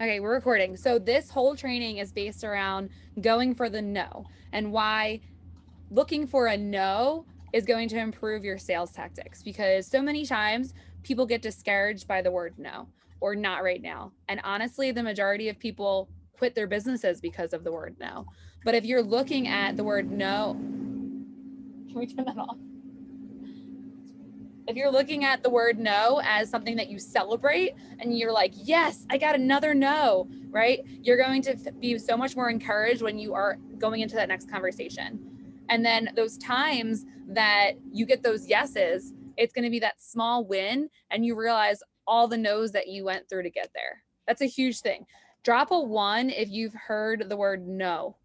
Okay, we're recording. So this whole training is based around going for the no and why looking for a no is going to improve your sales tactics, because so many times people get discouraged by the word no or not right now. And honestly, the majority of people quit their businesses because of the word no. But if you're looking at the word no, can we turn that off? If you're looking at the word no as something that you celebrate and you're like, yes, I got another no, right? You're going to be so much more encouraged when you are going into that next conversation. And then those times that you get those yeses, it's going to be that small win and you realize all the no's that you went through to get there. That's a huge thing. Drop a one if you've heard the word no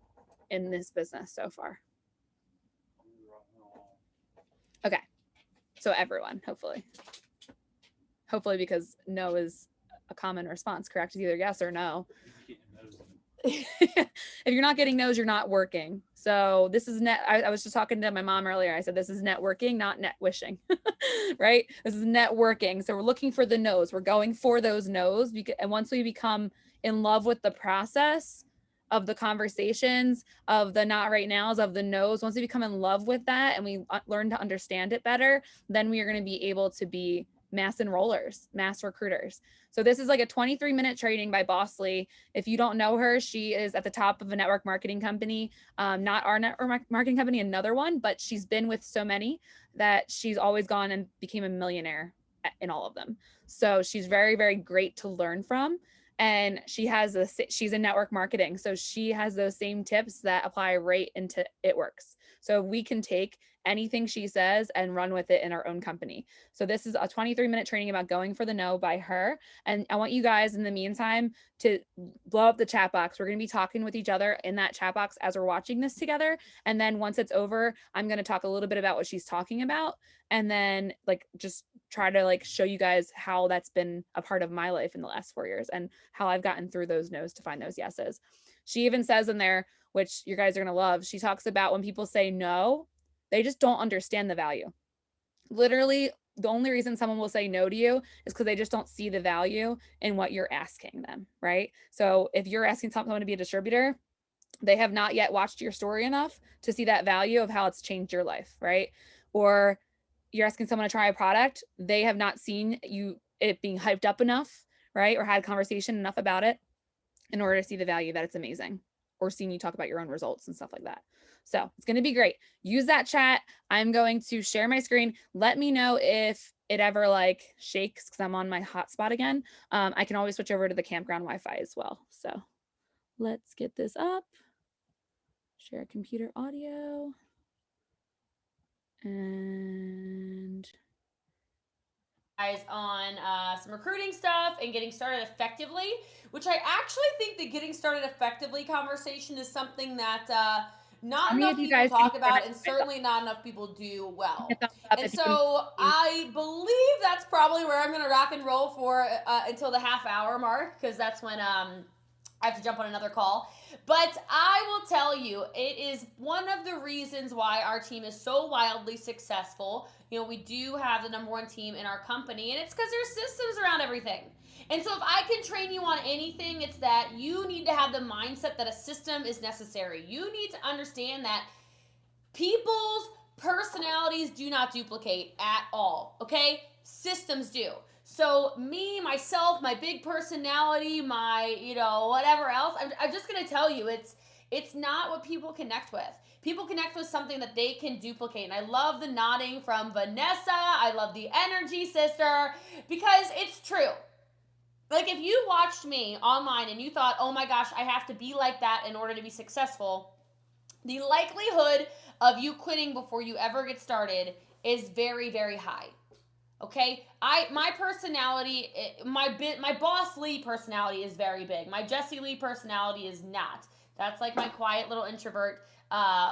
in this business so far. Okay. So everyone, hopefully. Hopefully, because no is a common response, correct? It's either yes or no. If you're not getting no's, you're not working. So this is net. I was just talking to my mom earlier. I said, this is networking, not net wishing, right? This is networking. So we're looking for the no's. We're going for those no's. And once we become in love with the process of the conversations, of the not right nows, of the no's, once we become in love with that and we learn to understand it better, then we are going to be able to be mass enrollers, mass recruiters. So this is like a 23-minute training by Bossly. If you don't know her, she is at the top of a network marketing company, not our network marketing company, another one, but she's been with so many that she's always gone and became a millionaire in all of them. So she's very, very great to learn from. And she's in network marketing. So she has those same tips that apply right into It Works. So we can take anything she says and run with it in our own company. So this is a 23-minute training about going for the no by her. And I want you guys in the meantime to blow up the chat box. We're going to be talking with each other in that chat box as we're watching this together. And then once it's over, I'm going to talk a little bit about what she's talking about. And then like just try to like show you guys how that's been a part of my life in the last 4 years and how I've gotten through those no's to find those yeses. She even says in there, which you guys are going to love, she talks about when people say no, they just don't understand the value. Literally, the only reason someone will say no to you is because they just don't see the value in what you're asking them, right? So if you're asking someone to be a distributor, they have not yet watched your story enough to see that value of how it's changed your life, right? Or you're asking someone to try a product, they have not seen it being hyped up enough, right? Or had conversation enough about it in order to see the value that it's amazing, or seeing you talk about your own results and stuff like that. So it's going to be great. Use that chat. I'm going to share my screen. Let me know if it ever like shakes because I'm on my hotspot again. I can always switch over to the campground Wi-Fi as well. So let's get this up. Share computer audio. And guys on some recruiting stuff and getting started effectively, which I actually think the getting started effectively conversation is something that not enough people talk about, and certainly not enough people do well. And so I believe that's probably where I'm going to rock and roll for until the half hour mark, because that's when I have to jump on another call. But I will tell you, it is one of the reasons why our team is so wildly successful. You know, we do have the number one team in our company, and it's because there's systems around everything. And so if I can train you on anything, it's that you need to have the mindset that a system is necessary. You need to understand that people's personalities do not duplicate at all, okay? Systems do. So me, myself, my big personality, my, whatever else, I'm just going to tell you, it's not what people connect with. People connect with something that they can duplicate. And I love the nodding from Vanessa. I love the energy, sister, because it's true. Like if you watched me online and you thought, oh my gosh, I have to be like that in order to be successful, the likelihood of you quitting before you ever get started is very, very high. Okay, my personality, my boss Lee personality is very big. My Jesse Lee personality is not. That's like my quiet little introvert,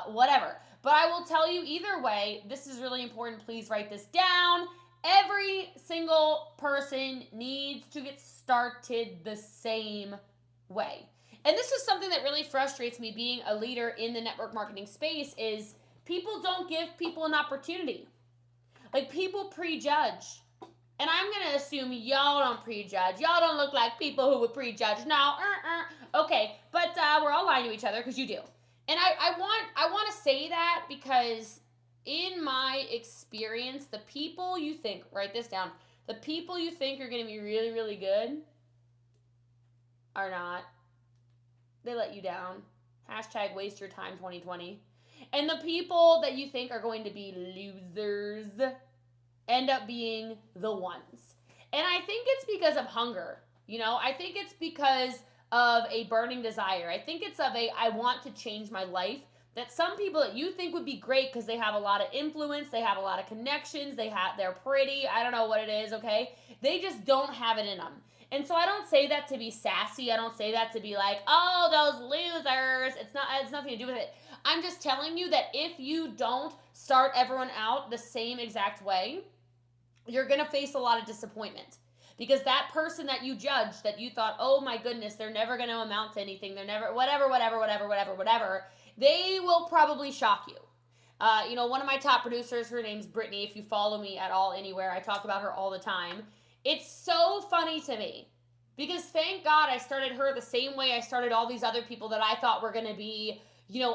whatever. But I will tell you either way. This is really important. Please write this down. Every single person needs to get started the same way. And this is something that really frustrates me being a leader in the network marketing space is people don't give people an opportunity. Like people prejudge. And I'm going to assume y'all don't prejudge. Y'all don't look like people who would prejudge. No, okay, but we're all lying to each other because you do. And I want to say that because in my experience, the people you think, write this down, the people you think are going to be really, really good are not. They let you down. Hashtag waste your time 2020. And the people that you think are going to be losers end up being the ones. And I think it's because of hunger. I think it's because of a burning desire. I think it's of a I want to change my life. That some people that you think would be great because they have a lot of influence, they have a lot of connections, they're pretty, I don't know what it is, okay? They just don't have it in them. And so I don't say that to be sassy. I don't say that to be like, "Oh, those losers." It's nothing to do with it. I'm just telling you that if you don't start everyone out the same exact way, you're going to face a lot of disappointment. Because that person that you judged, that you thought, "Oh my goodness, they're never going to amount to anything. They're never whatever," they will probably shock you. One of my top producers, her name's Brittany. If you follow me at all anywhere, I talk about her all the time. It's so funny to me because thank God I started her the same way I started all these other people that I thought were going to be,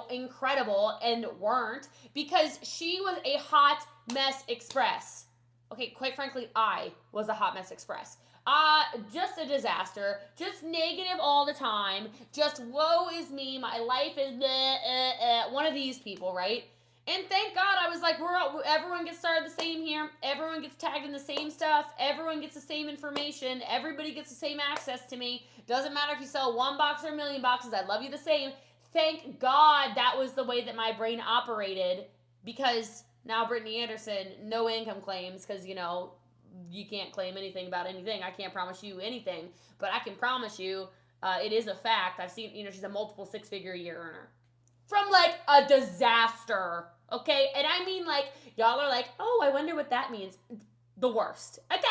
incredible and weren't, because she was a hot mess express. Okay, quite frankly, I was a hot mess express. Just a disaster, just negative all the time, just woe is me, my life is one of these people, right? And thank God I was like, everyone gets started the same here. Everyone gets tagged in the same stuff. Everyone gets the same information. Everybody gets the same access to me. Doesn't matter if you sell one box or a million boxes. I love you the same. Thank God that was the way that my brain operated, because now Brittany Anderson, no income claims, because, you can't claim anything about anything. I can't promise you anything, but I can promise you it is a fact. I've seen, she's a multiple six-figure a year earner from like a disaster, okay? And I mean, like, y'all are like, "Oh, I wonder what that means." The worst, okay?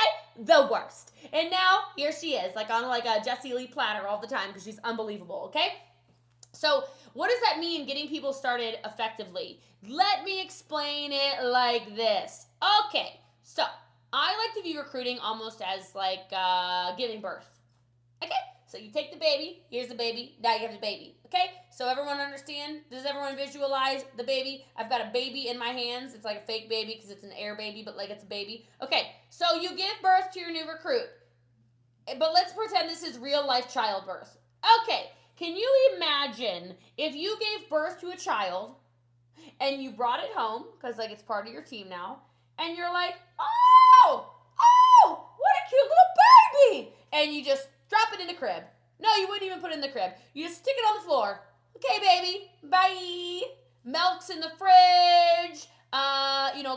The worst. And now here she is, like on like a Jessie Lee platter all the time because she's unbelievable, okay? So what does that mean, getting people started effectively? Let me explain it like this. Okay, so I like to view recruiting almost as like giving birth. Okay, so you take the baby, here's the baby, now you have the baby. Okay, so everyone understand? Does everyone visualize the baby? I've got a baby in my hands. It's like a fake baby because it's an air baby, but like it's a baby. Okay, so you give birth to your new recruit. But let's pretend this is real life childbirth. Okay, can you imagine if you gave birth to a child and you brought it home, because like it's part of your team now, and you're like, "Oh, what a cute little baby," and you just drop it in the crib. No, you wouldn't even put it in the crib. You just stick it on the floor. "Okay, baby, bye." Milk's in the fridge.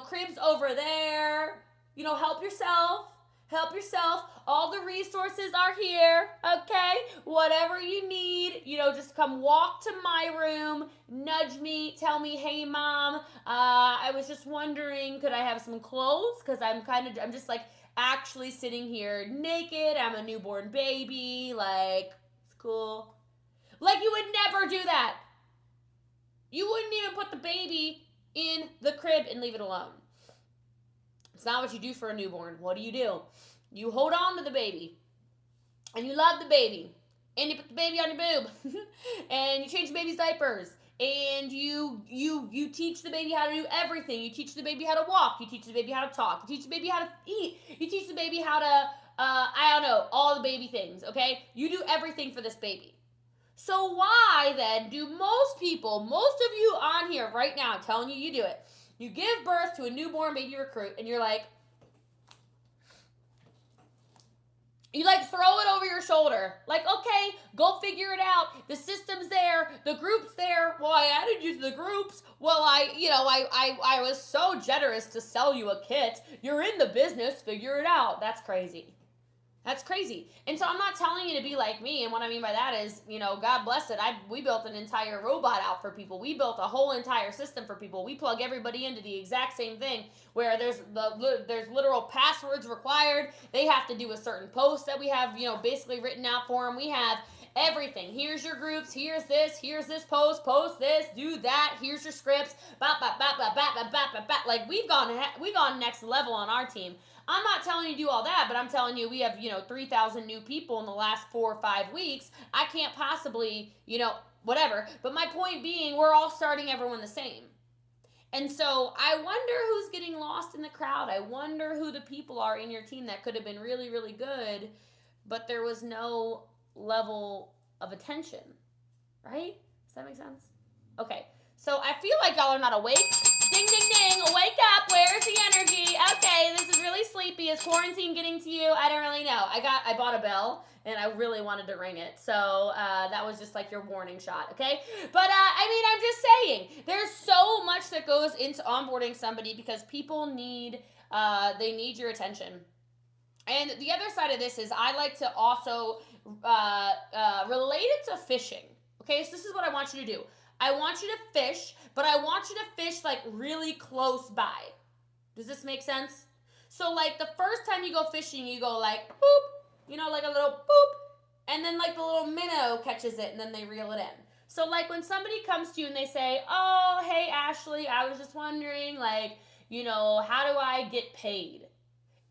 Crib's over there. Help yourself. Help yourself. All the resources are here, okay? Whatever you need, just come walk to my room, nudge me, tell me, "Hey, Mom, I was just wondering, could I have some clothes? Because I'm just like actually sitting here naked. I'm a newborn baby. Like, it's cool." Like, you would never do that. You wouldn't even put the baby in the crib and leave it alone. It's not what you do for a newborn. What do? You hold on to the baby, and you love the baby, and you put the baby on your boob, and you change the baby's diapers, and you teach the baby how to do everything. You teach the baby how to walk. You teach the baby how to talk. You teach the baby how to eat. You teach the baby how to, I don't know, all the baby things, okay? You do everything for this baby. So why then do most people, most of you on here right now, I'm telling you, you do it. You give birth to a newborn baby recruit, and you're like, you like throw it over your shoulder. Like, okay, go figure it out. The system's there. The group's there. Well, I added you to the groups. Well, I was so generous to sell you a kit. You're in the business. Figure it out. That's crazy. That's crazy. And so I'm not telling you to be like me. And what I mean by that is, God bless it. We built an entire robot out for people. We built a whole entire system for people. We plug everybody into the exact same thing, where there's literal passwords required. They have to do a certain post that we have, basically written out for them. We have everything. Here's your groups. Here's this post this, do that. Here's your scripts. Like, we've gone next level on our team. I'm not telling you to do all that, but I'm telling you we have, 3,000 new people in the last 4 or 5 weeks. I can't possibly, whatever. But my point being, we're all starting everyone the same. And so I wonder who's getting lost in the crowd. I wonder who the people are in your team that could have been really, really good, but there was no level of attention, right? Does that make sense? Okay, so I feel like y'all are not awake. Ding, ding, ding, wake up. Where's the energy? Okay, this is really sleepy. Is quarantine getting to you? I don't really know. I bought a bell, and I really wanted to ring it. So that was just like your warning shot, okay? But I'm just saying, there's so much that goes into onboarding somebody because people need your attention. And the other side of this is I like to also relate it to fishing. Okay, so this is what I want you to do. I want you to fish, but I want you to fish like really close by. Does this make sense? So like the first time you go fishing, you go like boop, like a little boop, and then like the little minnow catches it and then they reel it in. So like when somebody comes to you and they say, oh, hey, Ashley, I was just wondering like, how do I get paid?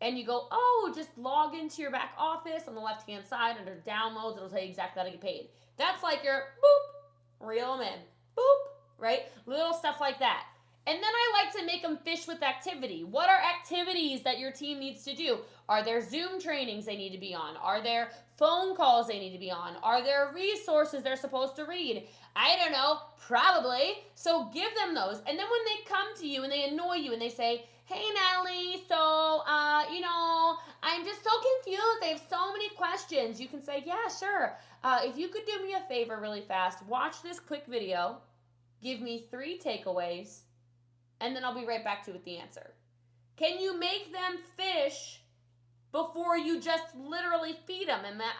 And you go, oh, just log into your back office on the left-hand side under downloads. It'll tell you exactly how to get paid. That's like your boop, reel them in. Boop, right? Little stuff like that. And then I like to make them fish with activity. What are activities that your team needs to do? Are there Zoom trainings they need to be on? Are there phone calls they need to be on? Are there resources they're supposed to read? I don't know, probably. So give them those. And then when they come to you and they annoy you and they say, hey, Natalie, so, I'm just so confused. I have so many questions. You can say, yeah, sure. If you could do me a favor really fast, watch this quick video, give me 3 takeaways, and then I'll be right back to you with the answer. Can you make them fish before you just literally feed them? And that,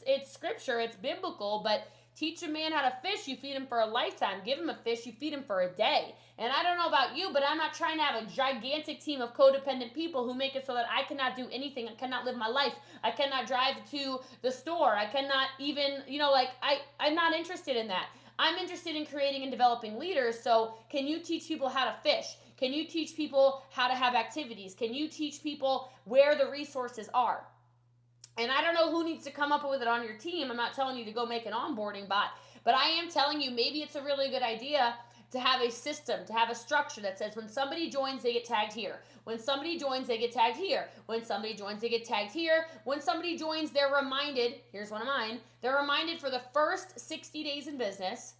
it's scripture, it's biblical, but teach a man how to fish, you feed him for a lifetime. Give him a fish, you feed him for a day. And I don't know about you, but I'm not trying to have a gigantic team of codependent people who make it so that I cannot do anything. I cannot live my life. I cannot drive to the store. I cannot even, I'm not interested in that. I'm interested in creating and developing leaders. So can you teach people how to fish? Can you teach people how to have activities? Can you teach people where the resources are? And I don't know who needs to come up with it on your team. I'm not telling you to go make an onboarding bot, but I am telling you maybe it's a really good idea to have a system, to have a structure that says when somebody joins, they get tagged here. When somebody joins, they get tagged here. When somebody joins, they get tagged here. When somebody joins, they're reminded, here's one of mine, they're reminded for the first 60 days in business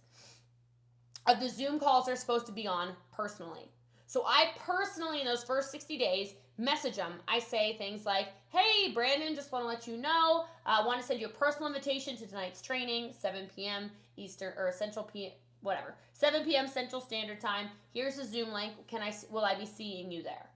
of the Zoom calls they're supposed to be on personally. So I personally, in those first 60 days, message them. I say things like, hey, Brandon, just want to let you know, I want to send you a personal invitation to tonight's training, 7 p.m. Eastern or Central 7 p.m. Central Standard Time. Here's a Zoom link. Will I be seeing you there?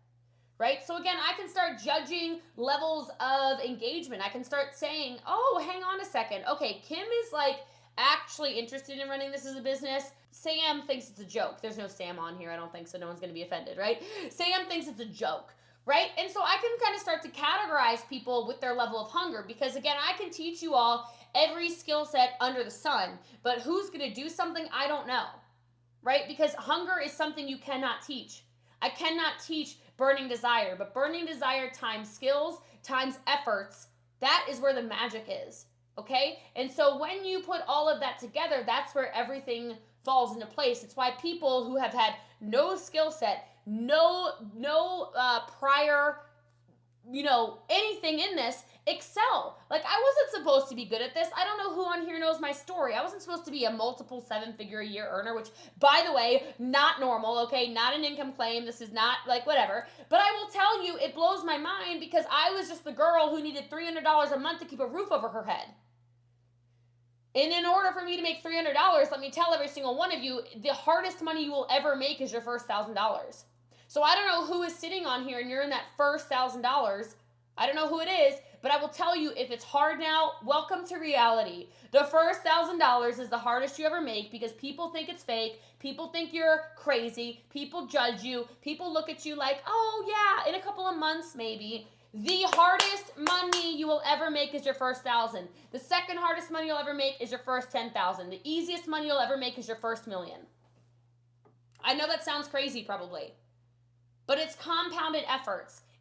Right? So again, I can start judging levels of engagement. I can start saying, oh, hang on a second. Okay, Kim is like actually interested in running this as a business. Sam thinks it's a joke. There's no Sam on here. I don't think so. No one's going to be offended, right? Sam thinks it's a joke. Right? And so I can kind of start to categorize people with their level of hunger because, again, I can teach you all every skill set under the sun, but who's going to do something, I don't know. Right? Because hunger is something you cannot teach. I cannot teach burning desire, but burning desire times skills, times efforts, that is where the magic is. Okay? And so when you put all of that together, that's where everything falls into place. It's why people who have had no skill set, no prior, anything in this, excel. Like, I wasn't supposed to be good at this. I don't know who on here knows my story. I wasn't supposed to be a multiple 7-figure-a-year earner, which, by the way, not normal, okay? Not an income claim. This is not, whatever. But I will tell you, it blows my mind because I was just the girl who needed $300 a month to keep a roof over her head. And in order for me to make $300, let me tell every single one of you, the hardest money you will ever make is your first $1,000. So I don't know who is sitting on here and you're in that first $1,000. I don't know who it is, but I will tell you, if it's hard now, welcome to reality. The first $1,000 is the hardest you ever make because people think it's fake. People think you're crazy. People judge you. People look at you like, oh yeah, in a couple of months maybe. The hardest money you will ever make is your first 1,000. The second hardest money you'll ever make is your first 10,000. The easiest money you'll ever make is your first million. I know that sounds crazy probably, but it's compounded efforts.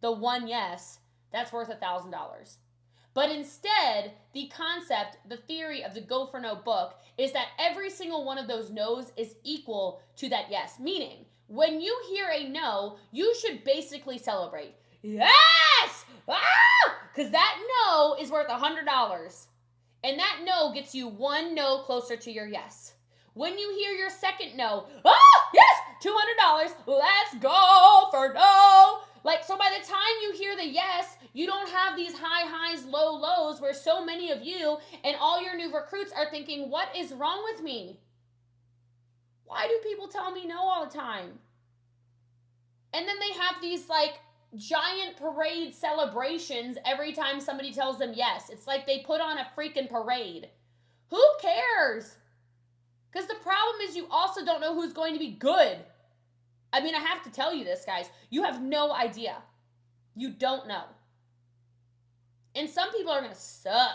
the one yes that's worth $1,000. But instead, the concept, the theory of the Go for No book is that every single one of those no's is equal to that yes. Meaning, when you hear a no, you should basically celebrate. Yes! Ah! Because that no is worth $100. And that no gets you one no closer to your yes. When you hear your second no, yes, $200, let's go for no. Like, so by the time you hear the yes, you don't have these high highs, low lows where so many of you and all your new recruits are thinking, what is wrong with me? Why do people tell me no all the time? And then they have these like giant parade celebrations every time somebody tells them yes. It's like they put on a freaking parade. Who cares? Because the problem is you also don't know who's going to be good. I mean, I have to tell you this, guys. You have no idea. You don't know. And some people are going to suck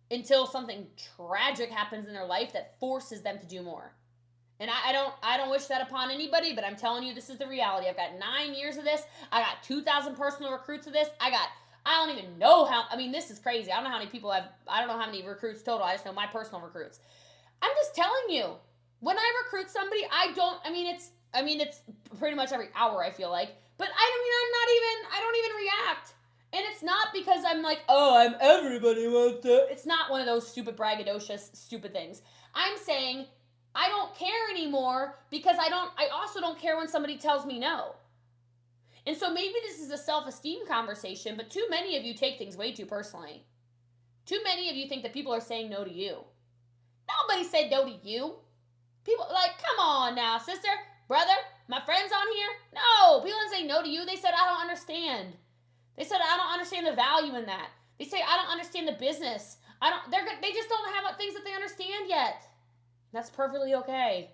until something tragic happens in their life that forces them to do more. And I don't wish that upon anybody, but I'm telling you, this is the reality. I've got 9 years of this. I got 2,000 personal recruits of this. I don't even know how, I mean, this is crazy. I don't know how many people I don't know how many recruits total. I just know my personal recruits. I'm just telling you, when I recruit somebody, it's pretty much every hour, I feel like, but I don't even react. And it's not because I'm like, oh, I'm everybody wants to. It's not one of those stupid braggadocious, stupid things. I'm saying I don't care anymore because I also don't care when somebody tells me no. And so maybe this is a self-esteem conversation, but too many of you take things way too personally. Too many of you think that people are saying no to you. Nobody said no to you. People like, come on now, sister, brother, my friends on here. No, people didn't say no to you. They said, I don't understand. They said, I don't understand the value in that. They say, I don't understand the business. They just don't have things that they understand yet. That's perfectly okay.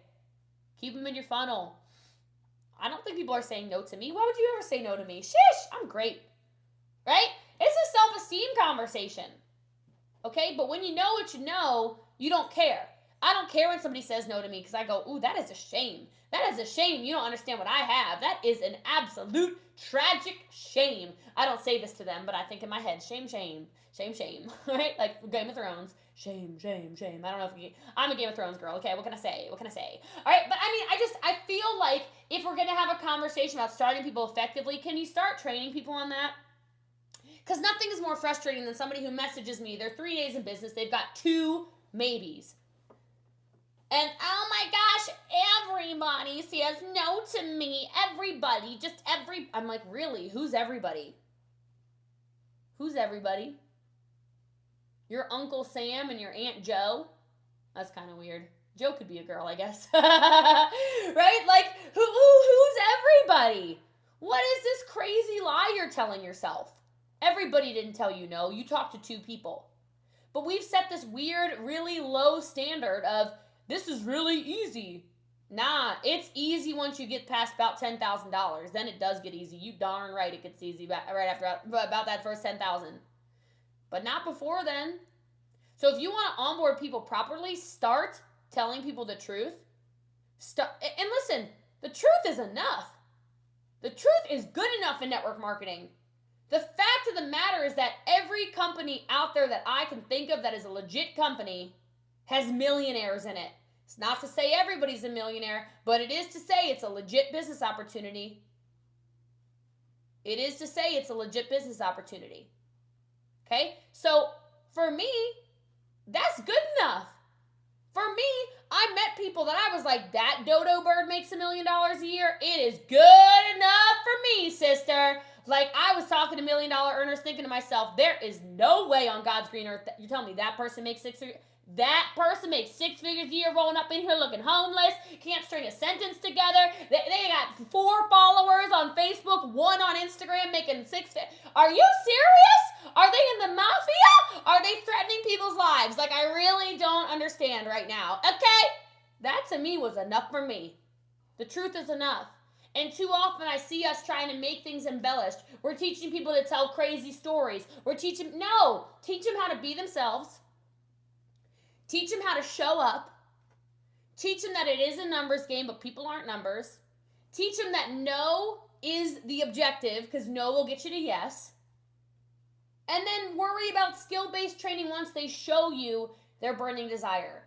Keep them in your funnel. I don't think people are saying no to me. Why would you ever say no to me? Shish, I'm great. Right? It's a self-esteem conversation. Okay? But when you know what you don't care. I don't care when somebody says no to me because I go, ooh, that is a shame. That is a shame. You don't understand what I have. That is an absolute tragic shame. I don't say this to them, but I think in my head, shame, shame, shame, shame. Right? Like Game of Thrones. Shame, shame, shame. I don't know if I'm a Game of Thrones girl. Okay, what can I say? What can I say? All right, but I mean, I feel like if we're going to have a conversation about starting people effectively, can you start training people on that? Because nothing is more frustrating than somebody who messages me. They're 3 days in business. They've got 2 maybes. And oh my gosh, everybody says no to me. Everybody, I'm like, really? Who's everybody? Who's everybody? Your Uncle Sam and your Aunt Joe? That's kind of weird. Joe could be a girl, I guess. Right? Like, who's everybody? What is this crazy lie you're telling yourself? Everybody didn't tell you no. You talked to 2 people. But we've set this weird, really low standard of, this is really easy. Nah, it's easy once you get past about $10,000. Then it does get easy. You darn right it gets easy right after about that first $10,000. But not before then. So if you want to onboard people properly, start telling people the truth. And listen, the truth is enough. The truth is good enough in network marketing. The fact of the matter is that every company out there that I can think of that is a legit company has millionaires in it. It's not to say everybody's a millionaire, but it is to say it's a legit business opportunity. It is to say it's a legit business opportunity. Okay? So for me, that's good enough. For me, I met people that I was like, that dodo bird makes $1 million a year. It is good enough for me, sister. Like, I was talking to $1 million earners thinking to myself, there is no way on God's green earth that you're telling me that person makes 6 figures. That person makes 6 figures a year rolling up in here looking homeless, can't string a sentence together. They got 4 followers on Facebook, 1 on Instagram making 6 figures. Are you serious? Are they in the mafia? Are they threatening people's lives? Like, I really don't understand right now. Okay? That to me was enough for me. The truth is enough. And too often I see us trying to make things embellished. We're teaching people to tell crazy stories. Teach them how to be themselves. Teach them how to show up. Teach them that it is a numbers game, but people aren't numbers. Teach them that no is the objective, because no will get you to yes. And then worry about skill-based training once they show you their burning desire.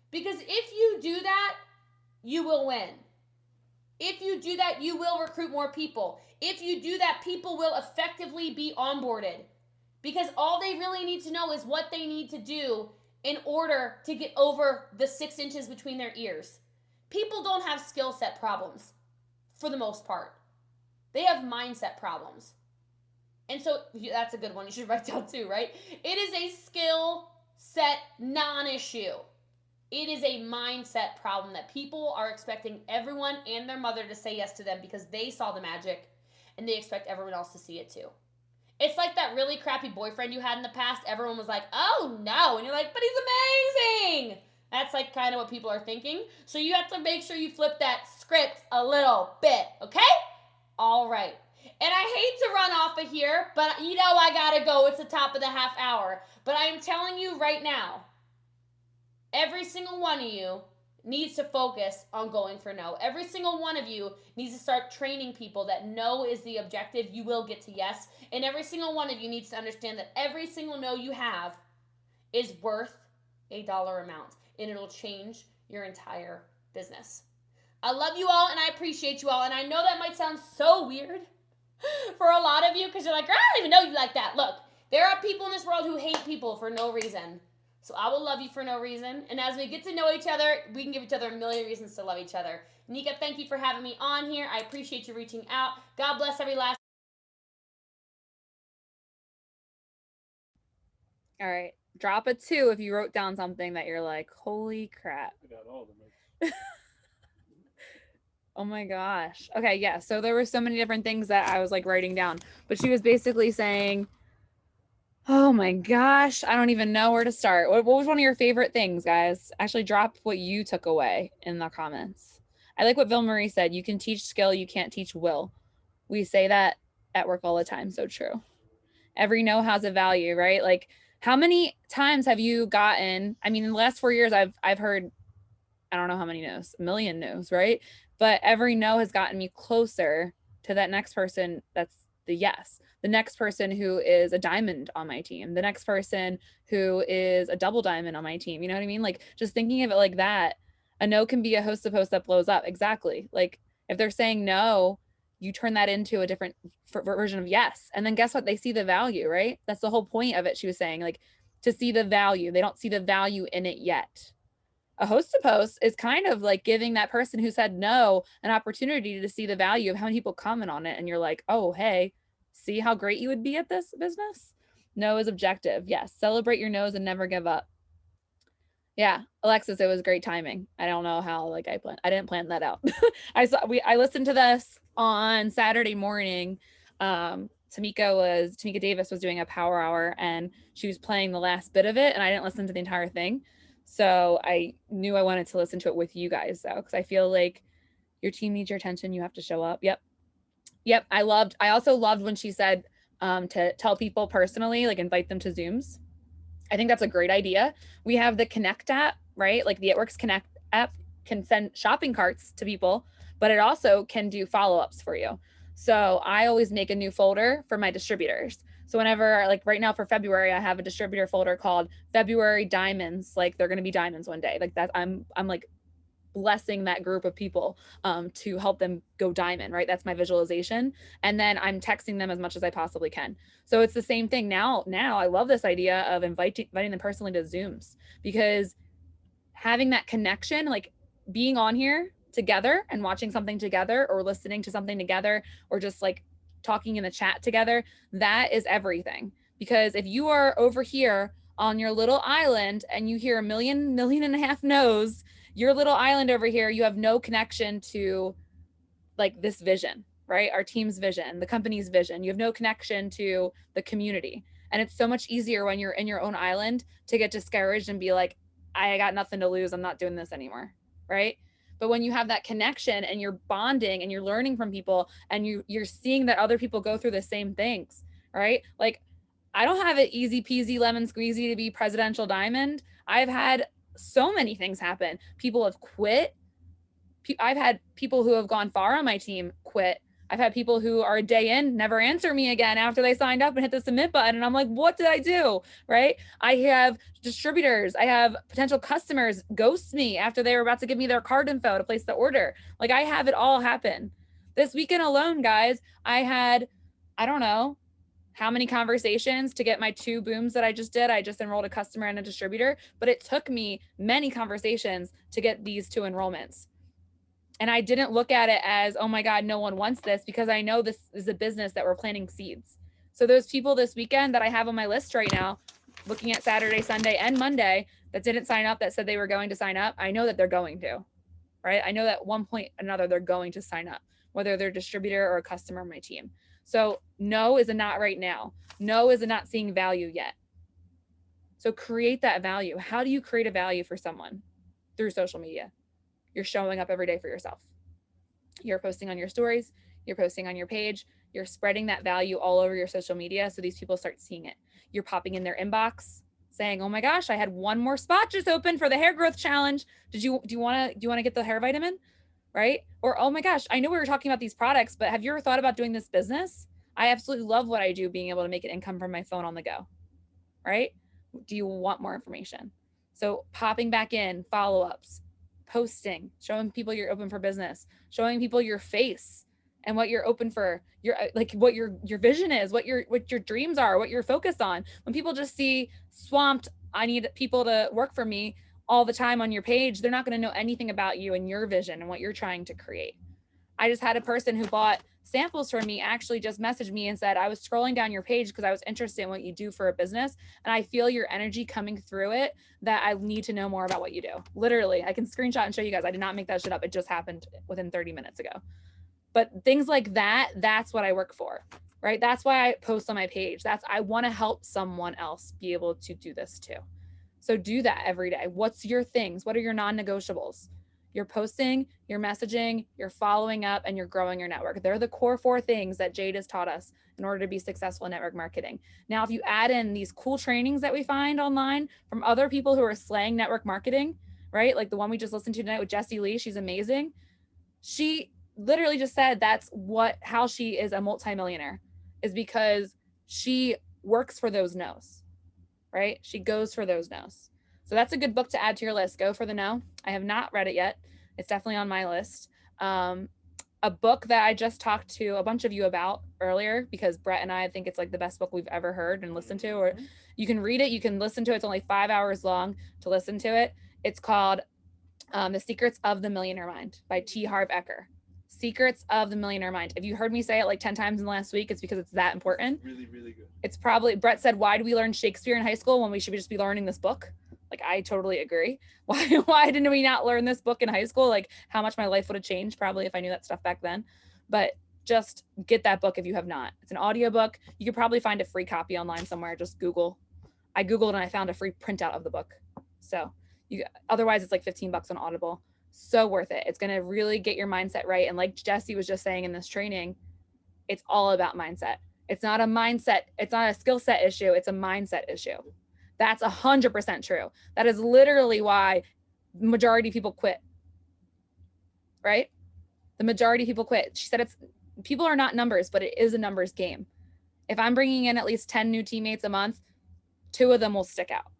Because if you do that, you will win. If you do that, you will recruit more people. If you do that, people will effectively be onboarded. Because all they really need to know is what they need to do in order to get over the 6 inches between their ears. People don't have skill set problems for the most part. They have mindset problems. And so that's a good one. You should write down too, right? It is a skill set non-issue. It is a mindset problem that people are expecting everyone and their mother to say yes to them because they saw the magic and they expect everyone else to see it too. It's like that really crappy boyfriend you had in the past. Everyone was like, oh no. And you're like, but he's amazing. That's like kind of what people are thinking. So you have to make sure you flip that script a little bit, okay? All right. And I hate to run off of here, but you know I gotta go. It's the top of the half hour. But I am telling you right now, every single one of you needs to focus on going for no. Every single one of you needs to start training people that no is the objective. You will get to yes. And every single one of you needs to understand that every single no you have is worth $1 amount. And it'll change your entire business. I love you all and I appreciate you all. And I know that might sound so weird for a lot of you because you're like, I don't even know you like that. Look, there are people in this world who hate people for no reason. So I will love you for no reason. And as we get to know each other, we can give each other a million reasons to love each other. Nika, thank you for having me on here. I appreciate you reaching out. God bless every last. All right. Drop a 2 if you wrote down something that you're like, holy crap. I got all of them. Oh my gosh. Okay, yeah. So there were so many different things that I was like writing down, but she was basically saying, oh my gosh, I don't even know where to start. What was one of your favorite things, guys? Actually, drop what you took away in the comments. I like what Ville Marie said. You can teach skill, you can't teach will. We say that at work all the time. So true. Every no has a value, right? Like, how many times have you gotten? I mean, in the last 4 years, I've heard, I don't know how many no's, a million no's, right? But every no has gotten me closer to that next person that's the yes. The next person who is a diamond on my team. The next person who is a double diamond on my team. You know what I mean? Like, just thinking of it like that, a no can be a host of hosts that blows up. Exactly. Like, if they're saying no, you turn that into a different version of yes. And then guess what? They see the value, right? That's the whole point of it. She was saying, like, to see the value. They don't see the value in it yet. A host to post is kind of like giving that person who said no an opportunity to see the value of how many people comment on it. And you're like, oh, hey, see how great you would be at this business? No is objective. Yes. Celebrate your no's and never give up. Yeah. Alexis, it was great timing. I don't know how, like, I didn't plan that out. I listened to this on Saturday morning. Tamika Davis was doing a power hour and she was playing the last bit of it. And I didn't listen to the entire thing. So I knew I wanted to listen to it with you guys though, because I feel like your team needs your attention. You have to show up. Yep. I also loved when she said to tell people personally, like invite them to Zooms. I think that's a great idea. We have the Connect app, right? Like the It Works Connect app can send shopping carts to people, but it also can do follow-ups for you. So I always make a new folder for my distributors. So whenever, like right now for February, I have a distributor folder called February Diamonds. Like they're going to be diamonds one day. Like that, I'm like blessing that group of people to help them go diamond, right? That's my visualization. And then I'm texting them as much as I possibly can. So it's the same thing now. I love this idea of inviting them personally to Zooms, because having that connection, like being on here together and watching something together or listening to something together or just like talking in the chat together, that is everything. Because if you are over here on your little island and you hear a million and a half no's, your little island over here, you have no connection to like this vision, right? Our team's vision, the company's vision. You have no connection to the community. And it's so much easier when you're in your own island to get discouraged and be like, I got nothing to lose. I'm not doing this anymore, right? But when you have that connection and you're bonding and you're learning from people and you're seeing that other people go through the same things, right? Like, I don't have it easy peasy lemon squeezy to be presidential diamond. I've had so many things happen. People have quit. I've had people who have gone far on my team quit. I've had people who are a day in, never answer me again after they signed up and hit the submit button. And I'm like, what did I do? Right? I have distributors, I have potential customers ghost me after they were about to give me their card info to place the order. Like, I have it all happen. This weekend alone, guys, I had, I don't know how many conversations to get my 2 booms that I just did. I just enrolled a customer and a distributor, but it took me many conversations to get these 2 enrollments. And I didn't look at it as, oh my God, no one wants this, because I know this is a business that we're planting seeds. So those people this weekend that I have on my list right now, looking at Saturday, Sunday, and Monday, that didn't sign up, that said they were going to sign up, I know that they're going to, right? I know that at one point or another, they're going to sign up, whether they're a distributor or a customer on my team. So no is a not right now. No is a not seeing value yet. So create that value. How do you create a value for someone? Through social media. You're showing up every day for yourself. You're posting on your stories. You're posting on your page. You're spreading that value all over your social media so these people start seeing it. You're popping in their inbox saying, oh my gosh, I had 1 more spot just open for the hair growth challenge. Do you want to get the hair vitamin? Right? Or, oh my gosh, I know we were talking about these products, but have you ever thought about doing this business? I absolutely love what I do, being able to make an income from my phone on the go. Right? Do you want more information? So popping back in, follow-ups, posting, showing people you're open for business, showing people your face and what you're open for, your like what your vision is, what your dreams are, what you're focused on. When people just see swamped, I need people to work for me all the time on your page, they're not going to know anything about you and your vision and what you're trying to create. I just had a person who bought samples from me actually just messaged me and said, I was scrolling down your page because I was interested in what you do for a business. And I feel your energy coming through it that I need to know more about what you do. Literally, I can screenshot and show you guys. I did not make that shit up. It just happened within 30 minutes ago. But things like that, that's what I work for, right? That's why I post on my page. I want to help someone else be able to do this too. So do that every day. What's your things? What are your non-negotiables? You're posting, you're messaging, you're following up, and you're growing your network. They're the core 4 things that Jade has taught us in order to be successful in network marketing. Now, if you add in these cool trainings that we find online from other people who are slaying network marketing, right? Like the one we just listened to tonight with Jessie Lee, she's amazing. She literally just said that's how she is a multimillionaire, is because she works for those no's, right? She goes for those no's. So that's a good book to add to your list. Go for the No. I have not read it yet. It's definitely on my list. A book that I just talked to a bunch of you about earlier, because Brett and I think it's like the best book we've ever heard and listened to, or you can read it, you can listen to it. It's only 5 hours long to listen to it. It's called The Secrets of the Millionaire Mind by T. Harv Eker. Secrets of the Millionaire Mind. If you heard me say it like 10 times in the last week, it's because it's that important. Really, really good. It's probably, Brett said, why do we learn Shakespeare in high school when we should just be learning this book? Like, I totally agree. Why didn't we not learn this book in high school? Like, how much my life would have changed probably if I knew that stuff back then. But just get that book if you have not. It's an audiobook. You could probably find a free copy online somewhere. Just Google. I Googled and I found a free printout of the book. So otherwise it's like $15 on Audible. So worth it. It's going to really get your mindset right. And like Jessie was just saying in this training, it's all about mindset. It's not a mindset. It's not a skill set issue. It's a mindset issue. That's 100% true. That is literally why the majority of people quit, right? The majority of people quit. She said people are not numbers, but it is a numbers game. If I'm bringing in at least 10 new teammates a month, 2 of them will stick out.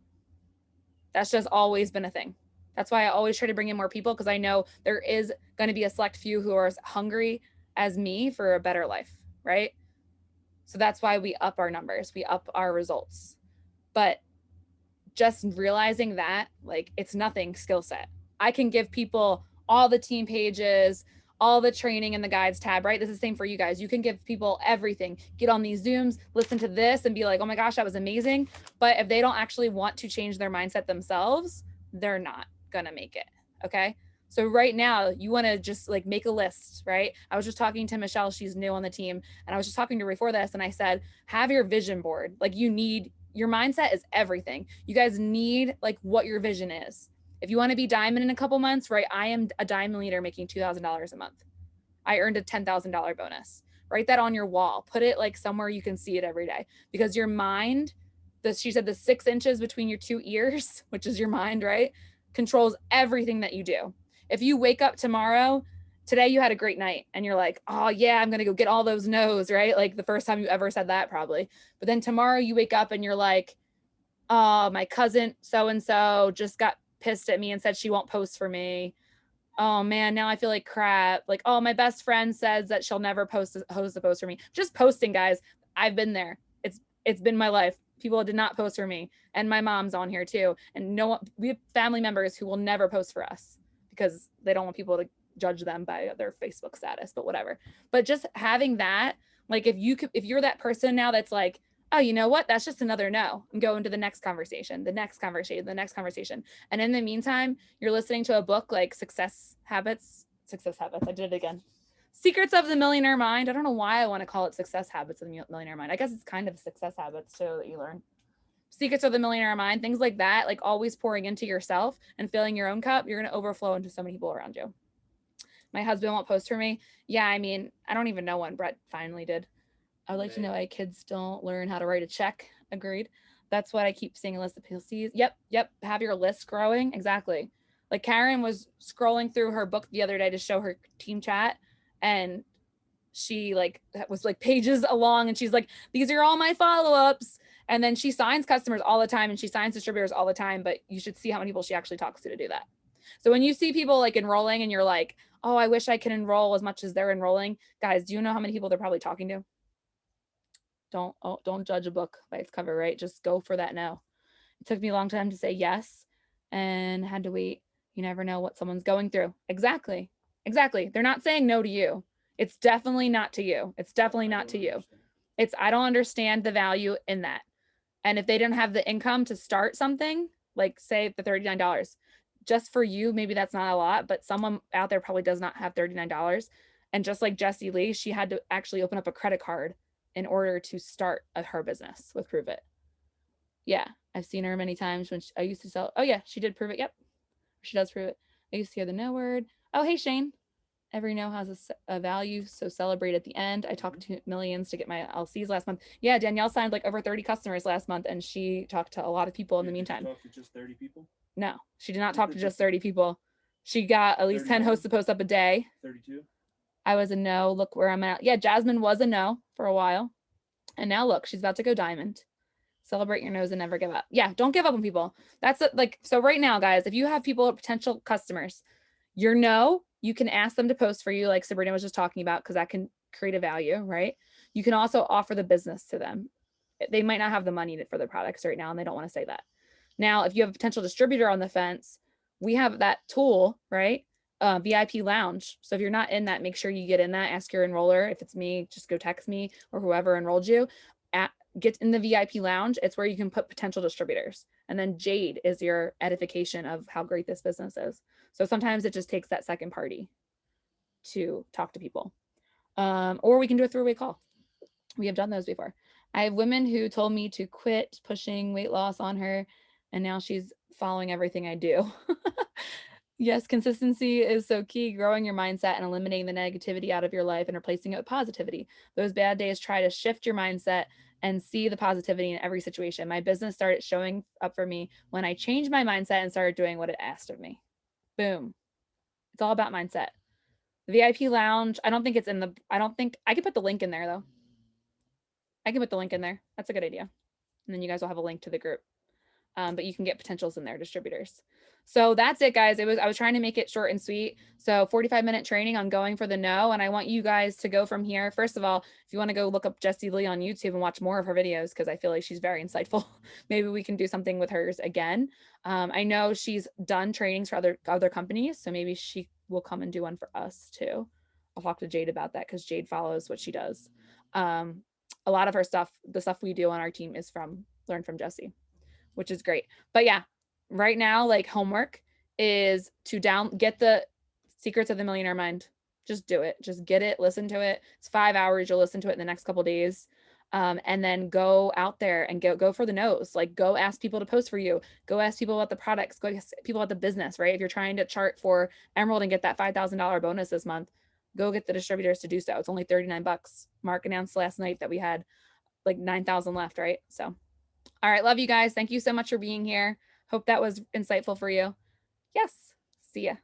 That's just always been a thing. That's why I always try to bring in more people, because I know there is going to be a select few who are as hungry as me for a better life, right? So that's why we up our numbers, we up our results. But just realizing that, like, it's nothing skill set. I can give people all the team pages, all the training in the guides tab, right? This is the same for you guys. You can give people everything. Get on these Zooms, listen to this and be like, oh my gosh, that was amazing. But if they don't actually want to change their mindset themselves, they're not gonna make it, okay? So right now, you wanna just like make a list, right? I was just talking to Michelle, she's new on the team, and I was just talking to her before this, and I said, have your vision board. Like, your mindset is everything. You guys need like what your vision is. If you want to be diamond in a couple months, right? I am a diamond leader making $2,000 a month. I earned a $10,000 bonus. Write that on your wall. Put it like somewhere you can see it every day, because your mind, she said the 6 inches between your 2 ears, which is your mind, right? Controls everything that you do. If you wake up tomorrow today you had a great night and you're like, oh yeah, I'm going to go get all those no's, right? Like the first time you ever said that probably. But then tomorrow you wake up and you're like, oh, my cousin so-and-so just got pissed at me and said she won't post for me. Oh man, now I feel like crap. Like, oh, my best friend says that she'll never host a post for me. Just posting, guys. I've been there. It's been my life. People did not post for me. And my mom's on here too. And no one, we have family members who will never post for us because they don't want people to judge them by their Facebook status, but whatever. But just having that, like if you're that person now that's like, oh, you know what? That's just another no. And go into the next conversation, the next conversation, the next conversation. And in the meantime, you're listening to a book like Success Habits. I did it again. Secrets of the Millionaire Mind. I don't know why I want to call it Success Habits of the Millionaire Mind. I guess it's kind of success habits too that you learn. Secrets of the Millionaire Mind, things like that, like always pouring into yourself and filling your own cup, you're going to overflow into so many people around you. My husband won't post for me. Yeah, I mean, I don't even know when Brett finally did. I would like to know why kids don't learn how to write a check. Agreed. That's what I keep seeing a list of PLCs. Yep. Have your list growing. Exactly. Like Karen was scrolling through her book the other day to show her team chat, and she like was like pages along, and she's like, these are all my follow-ups. And then she signs customers all the time and she signs distributors all the time, but you should see how many people she actually talks to do that. So when you see people like enrolling and you're like, oh, I wish I could enroll as much as they're enrolling. Guys, do you know how many people they're probably talking to? Don't judge a book by its cover, right? Just go for that no. It took me a long time to say yes and had to wait. You never know what someone's going through. Exactly. They're not saying no to you. It's definitely not to you. I don't understand the value in that. And if they didn't have the income to start something, like say the $39, just for you, maybe that's not a lot, but someone out there probably does not have $39. And just like Jessie Lee, she had to actually open up a credit card in order to start her business with Prove It. Yeah, I've seen her many times when I used to sell. Oh yeah, she did Prove It. Yep, she does Prove It. I used to hear the no word. Oh, hey Shane. Every no has a value, so celebrate at the end. I talked to millions to get my LCs last month. Yeah, Danielle signed like over 30 customers last month, and she talked to a lot of people in the meantime. Talk to just 30 people? No, she did not talk to just 30 people. She got at least 10 hosts to post up a day. 32? I was a no. Look where I'm at. Yeah, Jasmine was a no for a while. And now look, she's about to go diamond. Celebrate your nose and never give up. Yeah, don't give up on people. That's like, so right now, guys, if you have people, potential customers, your no, you can ask them to post for you, like Sabrina was just talking about, because that can create a value, right? You can also offer the business to them. They might not have the money for their products right now, and they don't want to say that. Now, if you have a potential distributor on the fence, we have that tool, right? VIP lounge. So if you're not in that, make sure you get in that. Ask your enroller. If it's me, just go text me or whoever enrolled you. Get in the VIP lounge. It's where you can put potential distributors. And then Jade is your edification of how great this business is. So sometimes it just takes that second party to talk to people. Or we can do a three-way call. We have done those before. I have women who told me to quit pushing weight loss on her, and now she's following everything I do. Yes, consistency is so key. Growing your mindset and eliminating the negativity out of your life and replacing it with positivity. Those bad days, try to shift your mindset and see the positivity in every situation. My business started showing up for me when I changed my mindset and started doing what it asked of me. Boom. It's all about mindset. The VIP lounge, I don't think I could put the link in there though. I can put the link in there. That's a good idea. And then you guys will have a link to the group. But you can get potentials in there, distributors. So that's it, guys. I was trying to make it short and sweet. So 45-minute training on going for the no. And I want you guys to go from here. First of all, if you want to go look up Jessie Lee on YouTube and watch more of her videos, because I feel like she's very insightful. Maybe we can do something with hers again. I know she's done trainings for other companies, so maybe she will come and do one for us too. I'll talk to Jade about that because Jade follows what she does. A lot of her stuff, the stuff we do on our team is learn from Jessie, which is great. But yeah, right now, like homework is to get the Secrets of the Millionaire Mind. Just do it. Just get it, listen to it. It's 5 hours. You'll listen to it in the next couple days. And then go out there and go for the no's. Like go ask people to post for you. Go ask people about the products. Go ask people about the business, right? If you're trying to chart for Emerald and get that $5,000 bonus this month, go get the distributors to do so. It's only $39. Mark announced last night that we had like 9,000 left, right? So all right. Love you guys. Thank you so much for being here. Hope that was insightful for you. Yes. See ya.